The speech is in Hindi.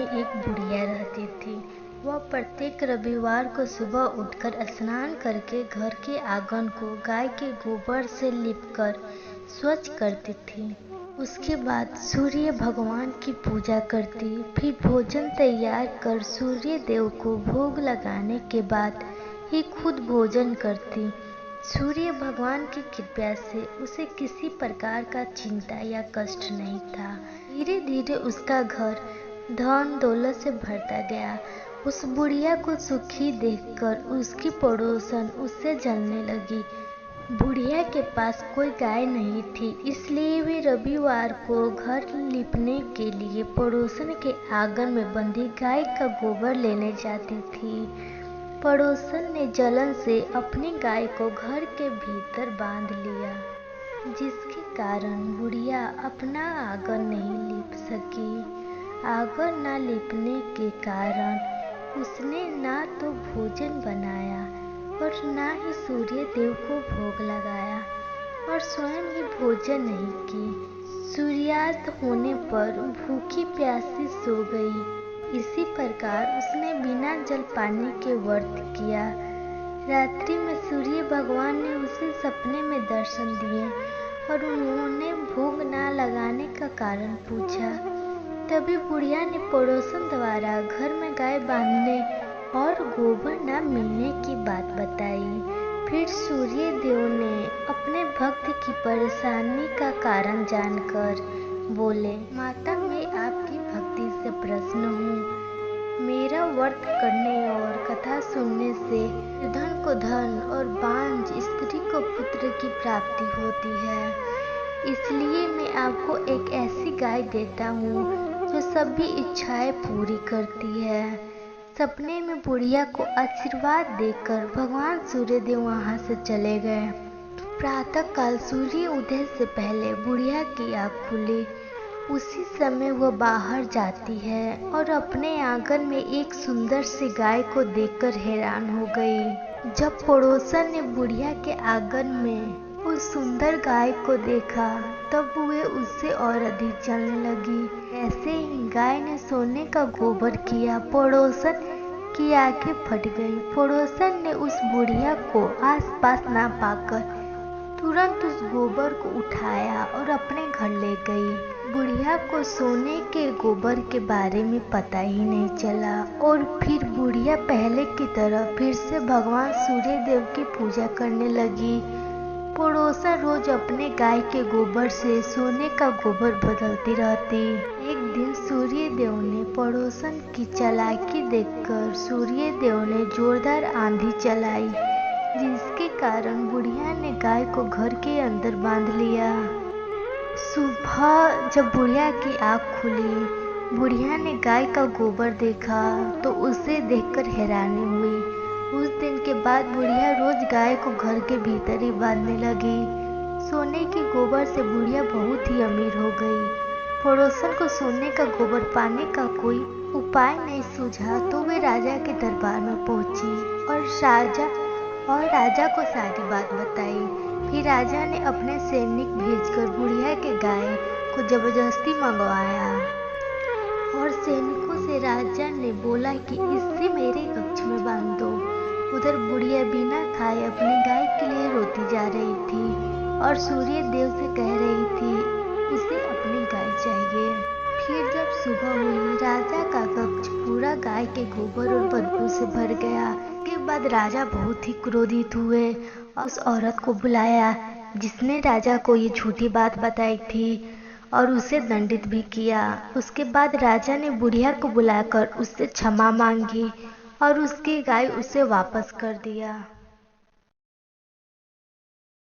में एक बुढ़िया रहती थी। वह प्रत्येक रविवार को सुबह उठकर स्नान करके घर के आंगन को गाय के गोबर से लीपकर स्वच्छ करती थी। उसके बाद सूर्य भगवान की पूजा करती, फिर भोजन तैयार कर सूर्य देव को भोग लगाने के बाद ही खुद भोजन करती। सूर्य भगवान की कृपा से उसे किसी प्रकार का चिंता या कष्ट नहीं था। धीरे धीरे उसका घर धन दौलत से भरता गया। उस बुढ़िया को सुखी देखकर उसकी पड़ोसन उससे जलने लगी। बुढ़िया के पास कोई गाय नहीं थी, इसलिए वे रविवार को घर लीपने के लिए पड़ोसन के आंगन में बंधी गाय का गोबर लेने जाती थी। पड़ोसन ने जलन से अपनी गाय को घर के भीतर बांध लिया, जिसके कारण बुढ़िया अपना आंगन नहीं लीप सकी। आंगन न लीपने के कारण उसने ना तो भोजन बनाया और ना ही सूर्य देव को भोग लगाया और स्वयं ही भोजन नहीं की। सूर्यास्त होने पर भूखी प्यासी सो गई। इसी प्रकार उसने बिना जल पानी के व्रत किया। रात्रि में सूर्य भगवान ने उसे सपने में दर्शन दिए और उन्होंने भोग ना लगाने का कारण पूछा। तभी बुढ़िया ने पड़ोसन द्वारा घर में गाय बांधने और गोबर न मिलने की बात बताई। फिर सूर्य देव ने अपने भक्त की परेशानी का कारण जानकर बोले, माता मैं आपकी भक्ति से प्रसन्न हूँ। मेरा व्रत करने और कथा सुनने से धन को धन और बांझ स्त्री को पुत्र की प्राप्ति होती है। इसलिए मैं आपको एक ऐसी गाय देता हूँ जो सभी इच्छाएं पूरी करती है। सपने में बुढ़िया को आशीर्वाद देकर भगवान सूर्यदेव वहां से चले गए। प्रातः काल सूर्य उदय से पहले बुढ़िया की आँख खुली। उसी समय वह बाहर जाती है और अपने आंगन में एक सुंदर सी गाय को देखकर हैरान हो गई। जब पड़ोसन ने बुढ़िया के आंगन में उस सुंदर गाय को देखा तब वे उससे और अधिक जलने लगी। ऐसे ही गाय ने सोने का गोबर किया। पड़ोसन की आंखें फट गई। पड़ोसन ने उस बुढ़िया को आसपास ना पाकर तुरंत उस गोबर को उठाया और अपने घर ले गई। बुढ़िया को सोने के गोबर के बारे में पता ही नहीं चला और फिर बुढ़िया पहले की तरह फिर से भगवान सूर्य देव की पूजा करने लगी। पड़ोसन रोज अपने गाय के गोबर से सोने का गोबर बदलती रहती। एक दिन सूर्य देव ने पड़ोसन की चालाकी देखकर सूर्य देव ने जोरदार आंधी चलाई, जिसके कारण बुढ़िया ने गाय को घर के अंदर बांध लिया। सुबह जब बुढ़िया की आँख खुली, बुढ़िया ने गाय का गोबर देखा तो उसे देखकर हैरानी हुई। उस दिन के बाद बुढ़िया रोज गाय को घर के भीतर ही बांधने लगी। सोने के गोबर से बुढ़िया बहुत ही अमीर हो गई। पड़ोसन को सोने का गोबर पाने का कोई उपाय नहीं सूझा तो वे राजा के दरबार में पहुंची और राजा को सारी बात बताई। फिर राजा ने अपने सैनिक भेजकर बुढ़िया के गाय को जबरदस्ती मंगवाया और सैनिकों से राजा ने बोला कि इसे मेरे कक्ष में बांध दो। उधर बुढ़िया बिना खाए अपनी गाय के लिए रोती जा रही थी और सूर्य देव से कह रही थी उसे अपनी गाय चाहिए। फिर जब सुबह हुई, राजा का कक्ष पूरा गाय के गोबर और बदबू से भर गया। के बाद राजा बहुत ही क्रोधित हुए और उस औरत को बुलाया जिसने राजा को ये झूठी बात बताई थी और उसे दंडित भी किया। उसके बाद राजा ने बुढ़िया को बुलाकर उससे क्षमा मांगी और उसकी गाय उसे वापस कर दिया।